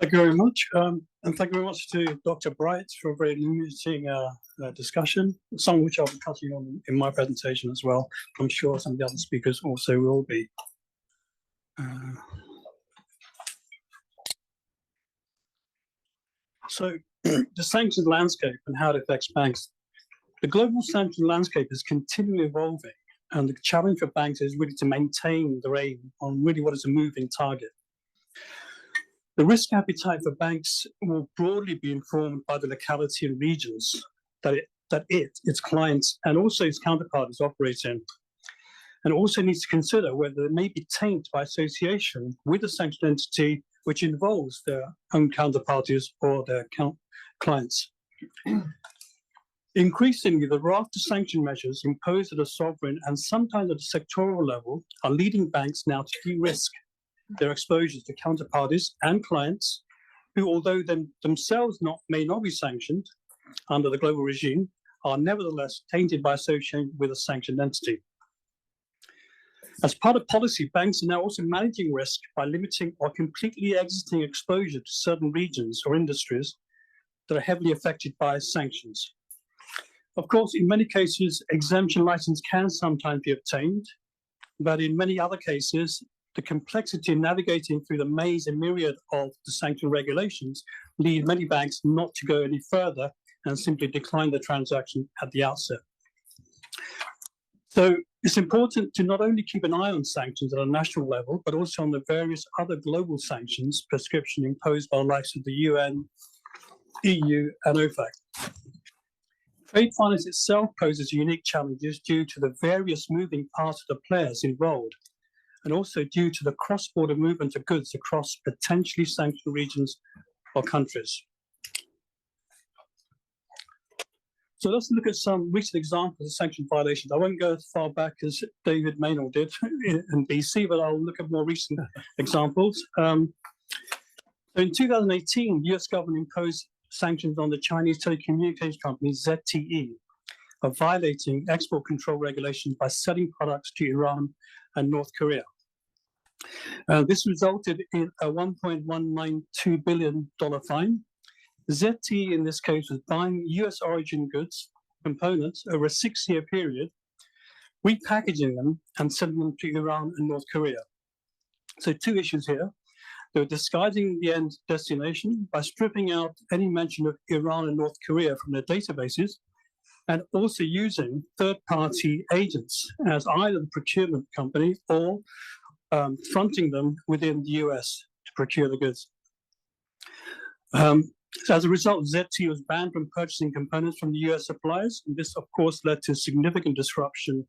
Thank you very much. And thank you very much to Dr. Bright for a very illuminating discussion, some of which I'll be touching on in my presentation as well. I'm sure some of the other speakers also will be. So the sanctions landscape and how it affects banks. The global sanctions landscape is continually evolving, and the challenge for banks is really to maintain their aim on really what is a moving target. The risk appetite for banks will broadly be informed by the locality and regions that its clients, and also its counterparties operate in. And also needs to consider whether it may be tainted by association with a sanctioned entity which involves their own counterparties or their clients. Increasingly, the raft of sanction measures imposed at a sovereign and sometimes at a sectoral level are leading banks now to de-risk their exposures to counterparties and clients who, although themselves may not be sanctioned under the global regime, are nevertheless tainted by association with a sanctioned entity. As part of policy, banks are now also managing risk by limiting or completely exiting exposure to certain regions or industries that are heavily affected by sanctions. Of course, in many cases, exemption license can sometimes be obtained, but in many other cases, the complexity in navigating through the maze and myriad of the sanction regulations lead many banks not to go any further and simply decline the transaction at the outset. So it's important to not only keep an eye on sanctions at a national level, but also on the various other global sanctions prescription imposed by the likes of the UN, EU, and OFAC. Trade finance itself poses unique challenges due to the various moving parts of the players involved, and also due to the cross-border movement of goods across potentially sanctioned regions or countries. So let's look at some recent examples of sanction violations. I won't go as far back as David Maynard did in BC, but I'll look at more recent examples. So in 2018, the US government imposed sanctions on the Chinese telecommunications company ZTE of violating export control regulations by selling products to Iran and North Korea. This resulted in a $1.192 billion fine. ZTE in this case was buying US origin goods, components over a 6-year period, repackaging them and selling them to Iran and North Korea. So two issues here. They were disguising the end destination by stripping out any mention of Iran and North Korea from their databases, and also using third-party agents as either the procurement company or fronting them within the US to procure the goods. So as a result, ZTE was banned from purchasing components from the US suppliers, and this, of course, led to significant disruption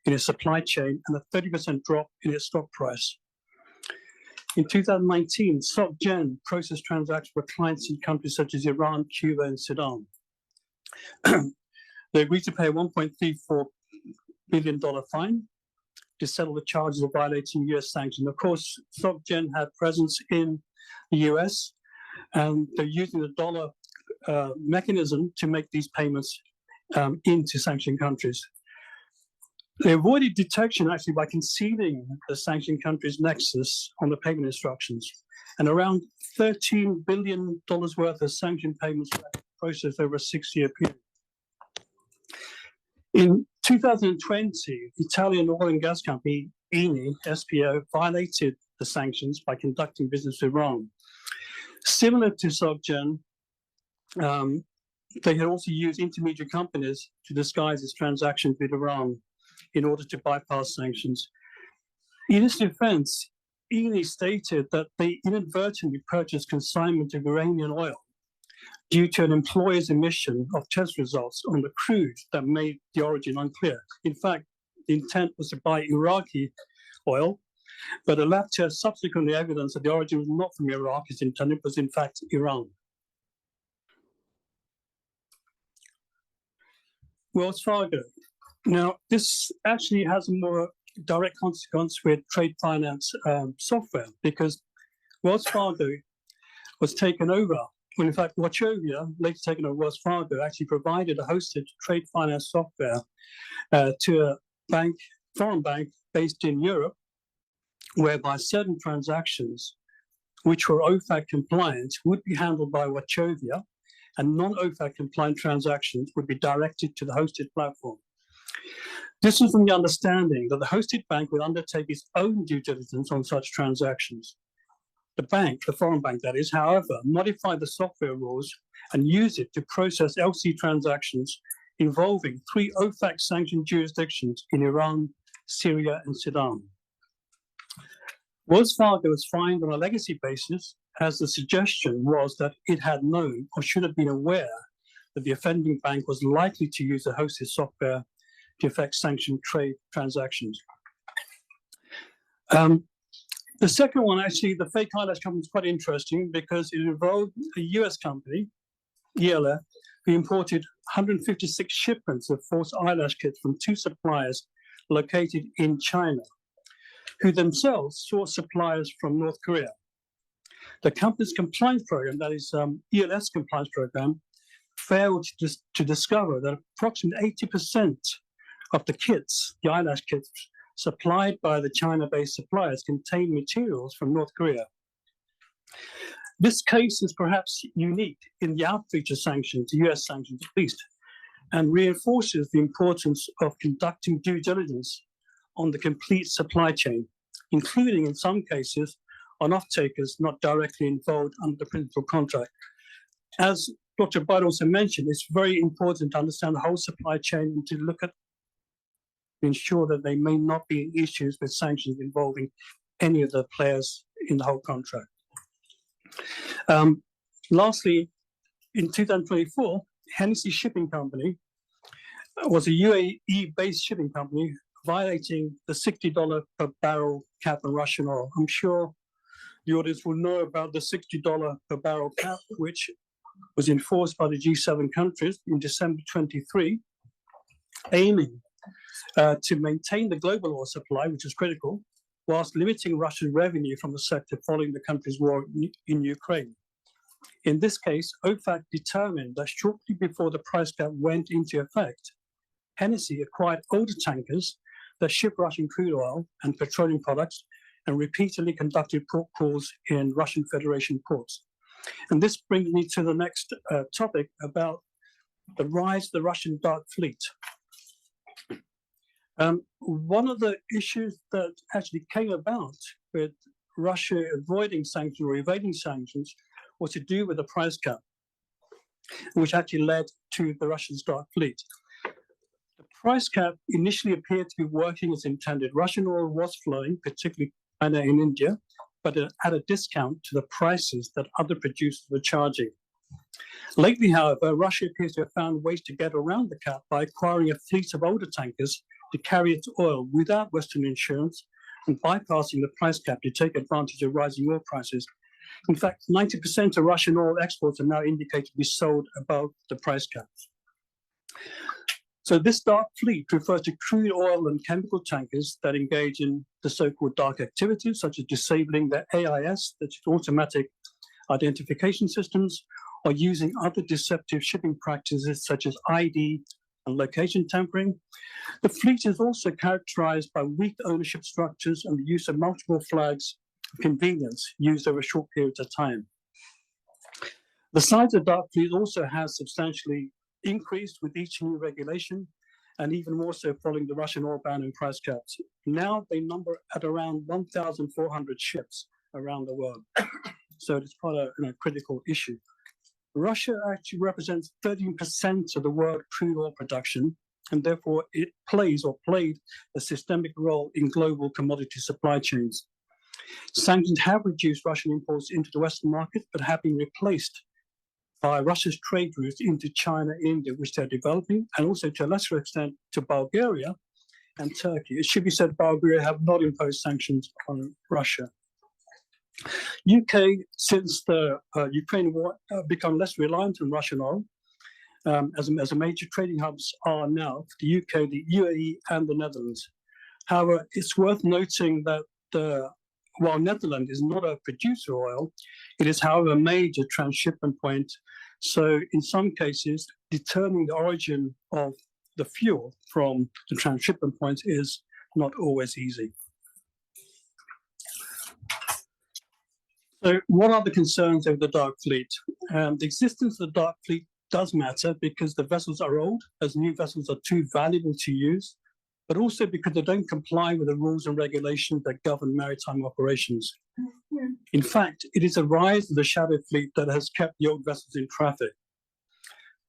in its supply chain and a 30% drop in its stock price. In 2019, SocGen processed transactions with clients in countries such as Iran, Cuba, and Sudan. They agreed to pay a $1.34 billion fine to settle the charges of violating US sanctions. Of course, SocGen had presence in the US, and they're using the dollar mechanism to make these payments into sanctioned countries. They avoided detection actually by concealing the sanctioned country's nexus on the payment instructions, and around $13 billion worth of sanctioned payments were processed over a 6-year period. In 2020, the Italian oil and gas company Eni, SPO, violated the sanctions by conducting business with Iran. Similar to SocGen, they had also used intermediate companies to disguise its transactions with Iran in order to bypass sanctions. In its defense, Eni stated that they inadvertently purchased consignment of Iranian oil due to an employer's omission of test results on the crude that made the origin unclear. In fact, the intent was to buy Iraqi oil, but a lab test subsequently evidenced that the origin was not from Iraq, its intended was in fact Iran. Wells Fargo. Now, this actually has a more direct consequence with trade finance software, because Wells Fargo was taken over. Well, in fact, Wachovia, later taken over Wells Fargo, actually provided a hosted trade finance software to a foreign bank based in Europe, whereby certain transactions which were OFAC compliant would be handled by Wachovia, and non-OFAC compliant transactions would be directed to the hosted platform. This was from the understanding that the hosted bank would undertake its own due diligence on such transactions. The bank, the foreign bank that is, however, modified the software rules and used it to process LC transactions involving 3 OFAC sanctioned jurisdictions in Iran, Syria, and Sudan. Wells Fargo was fined on a legacy basis, as the suggestion was that it had known or should have been aware that the offending bank was likely to use the hosted software to effect sanctioned trade transactions. The second one, actually, the fake eyelash company is quite interesting because it involved a US company, ELF, who imported 156 shipments of false eyelash kits from 2 suppliers located in China, who themselves sourced suppliers from North Korea. The company's compliance program, that is ELF's compliance program, failed to discover that approximately 80% of the kits, the eyelash kits, supplied by the China-based suppliers contain materials from North Korea. This case is perhaps unique in the outreach of sanctions, the US sanctions at least, and reinforces the importance of conducting due diligence on the complete supply chain, including in some cases on off-takers not directly involved under the principal contract. As Dr. Budd also mentioned, it's very important to understand the whole supply chain and to look at ensure that there may not be issues with sanctions involving any of the players in the whole contract. Lastly, in 2024, Hennessy Shipping Company was a UAE-based shipping company violating the $60 per barrel cap on Russian oil. I'm sure the audience will know about the $60 per barrel cap, which was enforced by the G7 countries in December 23, aiming to maintain the global oil supply, which is critical, whilst limiting Russian revenue from the sector following the country's war in Ukraine. In this case, OFAC determined that shortly before the price cap went into effect, Hennessy acquired older tankers that ship Russian crude oil and petroleum products and repeatedly conducted port calls in Russian Federation ports. And this brings me to the next topic about the rise of the Russian dark fleet. One of the issues that actually came about with Russia avoiding sanctions or evading sanctions was to do with the price cap, which actually led to the Russian dark fleet. The price cap initially appeared to be working as intended. Russian oil was flowing, particularly China and India, but at a discount to the prices that other producers were charging. Lately, however, Russia appears to have found ways to get around the cap by acquiring a fleet of older tankers to carry its oil without Western insurance and bypassing the price cap to take advantage of rising oil prices. In fact, 90% of Russian oil exports are now indicated to be sold above the price cap. So this dark fleet refers to crude oil and chemical tankers that engage in the so-called dark activities, such as disabling their AIS, that's automatic identification systems, or using other deceptive shipping practices such as ID and location tampering. The fleet is also characterized by weak ownership structures and the use of multiple flags for convenience used over short periods of time. The size of dark fleet also has substantially increased with each new regulation, and even more so following the Russian oil ban and price caps. Now they number at around 1,400 ships around the world. So it's quite a critical issue. Russia actually represents 13% of the world crude oil production, and therefore it plays or played a systemic role in global commodity supply chains. Sanctions have reduced Russian imports into the Western market, but have been replaced by Russia's trade routes into China, India, which they're developing, and also to a lesser extent to Bulgaria and Turkey. It should be said Bulgaria have not imposed sanctions on Russia. UK, since the Ukraine war, become less reliant on Russian oil, as a major trading hubs are now the UK, the UAE, and the Netherlands. However, it's worth noting that while Netherlands is not a producer of oil, it is, however, a major transshipment point. So in some cases, determining the origin of the fuel from the transshipment points is not always easy. So what are the concerns over the dark fleet? The existence of the dark fleet does matter because the vessels are old, as new vessels are too valuable to use, but also because they don't comply with the rules and regulations that govern maritime operations. In fact, it is a rise of the shadow fleet that has kept the old vessels in traffic.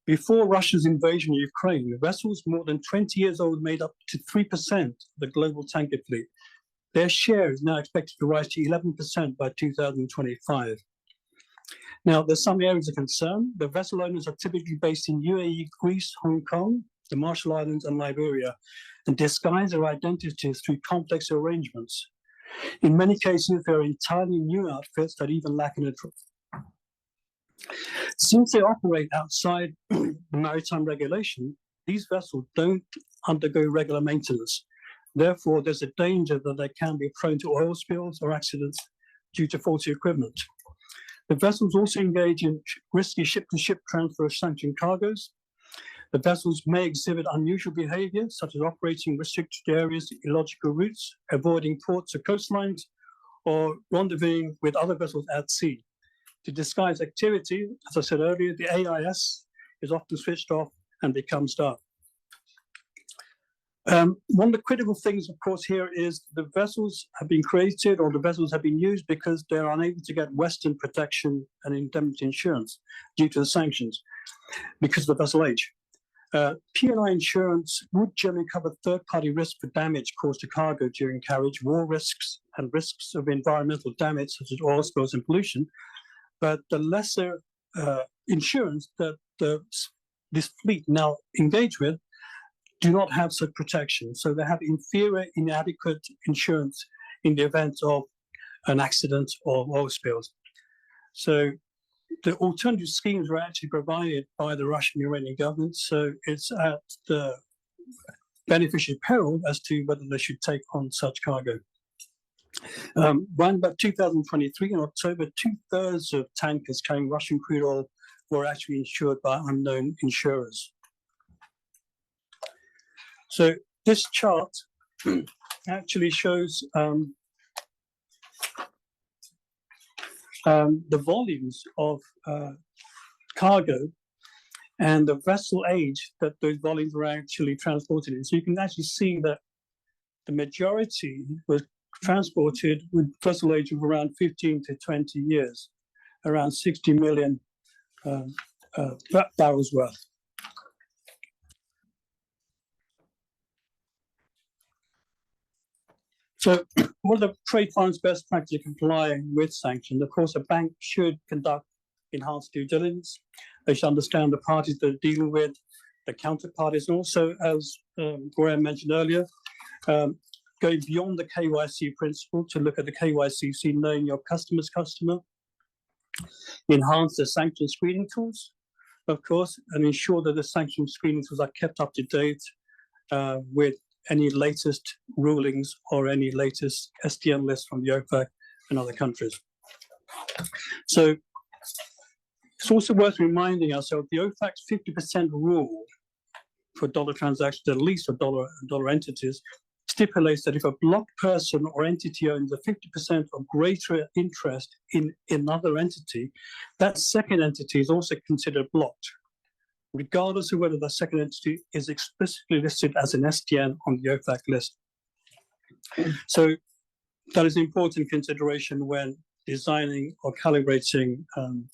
Before Russia's invasion of Ukraine, vessels more than 20 years old made up to 3% of the global tanker fleet. Their share is now expected to rise to 11% by 2025. Now, there's some areas of concern. The vessel owners are typically based in UAE, Greece, Hong Kong, the Marshall Islands, and Liberia, and disguise their identities through complex arrangements. In many cases, there are entirely new outfits that even lack an address. Since they operate outside the maritime regulation, these vessels don't undergo regular maintenance. Therefore, there's a danger that they can be prone to oil spills or accidents due to faulty equipment. The vessels also engage in risky ship-to-ship transfer of sanctioned cargoes. The vessels may exhibit unusual behavior, such as operating restricted areas, illogical routes, avoiding ports or coastlines, or rendezvousing with other vessels at sea. To disguise activity, as I said earlier, the AIS is often switched off and becomes dark. One of the critical things, of course, here is the vessels have been created or the vessels have been used because they're unable to get Western protection and indemnity insurance due to the sanctions because of the vessel age. P&I insurance would generally cover third-party risk for damage caused to cargo during carriage, war risks, and risks of environmental damage such as oil spills and pollution. But the lesser insurance that this fleet now engage with do not have such protection. So they have inferior, inadequate insurance in the event of an accident or oil spills. So the alternative schemes were actually provided by the Russian Iranian government. So it's at the beneficiary's peril as to whether they should take on such cargo. Around about 2023, in October, 2/3 of tankers carrying Russian crude oil were actually insured by unknown insurers. So this chart actually shows the volumes of cargo and the vessel age that those volumes were actually transported in. So you can actually see that the majority was transported with vessel age of around 15 to 20 years, around 60 million barrels worth. So what are the trade finance best practices complying with sanctions? Of course, a bank should conduct enhanced due diligence. They should understand the parties they're dealing with, the counterparties, and also, as Graham mentioned earlier, going beyond the KYC principle to look at the KYCC, knowing your customer's customer, enhance the sanction screening tools, of course, and ensure that the sanction screening tools are kept up to date with any latest rulings or any latest SDN lists from the OFAC and other countries. So it's also worth reminding ourselves the OFAC's 50% rule for dollar transactions, at least for dollar entities, stipulates that if a blocked person or entity owns a 50% or greater interest in another entity, that second entity is also considered blocked, regardless of whether the second entity is explicitly listed as an SDN on the OFAC list. So that is an important consideration when designing or calibrating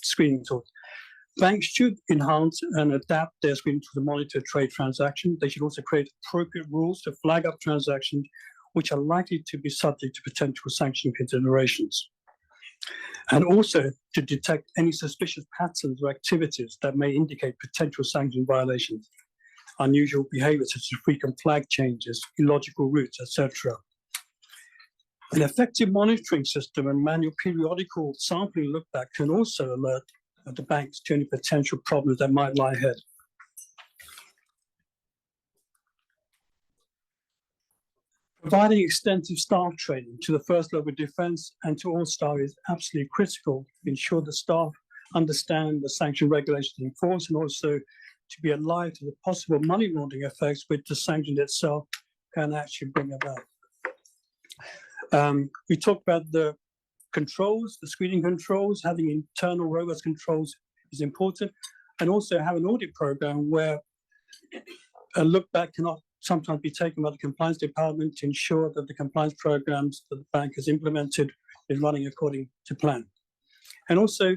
screening tools. Banks should enhance and adapt their screening tools to monitor trade transactions. They should also create appropriate rules to flag up transactions which are likely to be subject to potential sanction considerations, and also to detect any suspicious patterns or activities that may indicate potential sanction violations, unusual behavior such as frequent flag changes, illogical routes, etc. An effective monitoring system and manual periodical sampling lookback can also alert the banks to any potential problems that might lie ahead. Providing extensive staff training to the first level of defense and to all staff is absolutely critical to ensure the staff understand the sanction regulations in force and also to be alive to the possible money laundering effects which the sanction itself can actually bring about. We talked about the controls, the screening controls, having internal robust controls is important, and also have an audit program where a look back cannot sometimes be taken by the compliance department to ensure that the compliance programs that the bank has implemented is running according to plan. And also,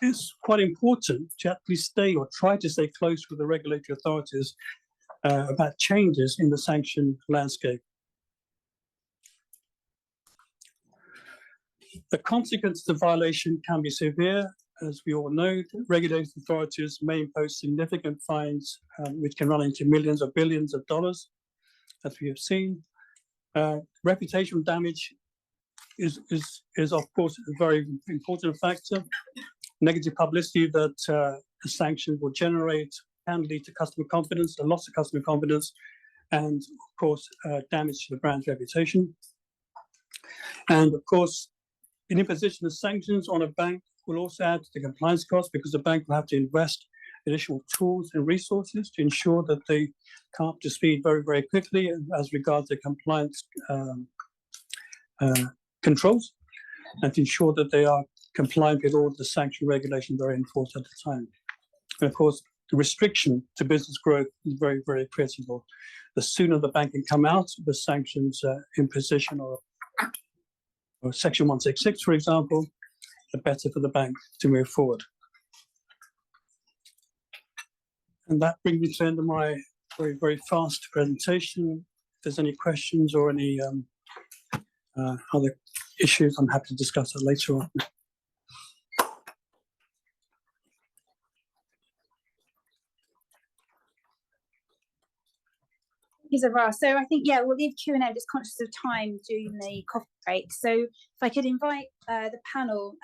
it's quite important to actually stay or try to stay close with the regulatory authorities about changes in the sanction landscape. The consequences of violation can be severe. As we all know, regulatory authorities may impose significant fines, which can run into millions or billions of dollars, as we have seen. Reputational damage is of course a very important factor. Negative publicity that a sanction will generate can lead to customer confidence, a loss of customer confidence, and of course damage to the brand's reputation. And of course, an imposition of sanctions on a bank will also add to the compliance costs, because the bank will have to invest additional tools and resources to ensure that they come up to speed very, very quickly as regards the compliance controls, and to ensure that they are compliant with all the sanction regulations that are enforced at the time. And of course, the restriction to business growth is very, very critical. The sooner the bank can come out of the sanctions imposition or Section 166, for example, the better for the bank to move forward. And that brings me to the end of my very, very fast presentation. If there's any questions or any other issues, I'm happy to discuss that later on. So I think, yeah, we'll leave Q&A, just conscious of time during the coffee break. So if I could invite the panel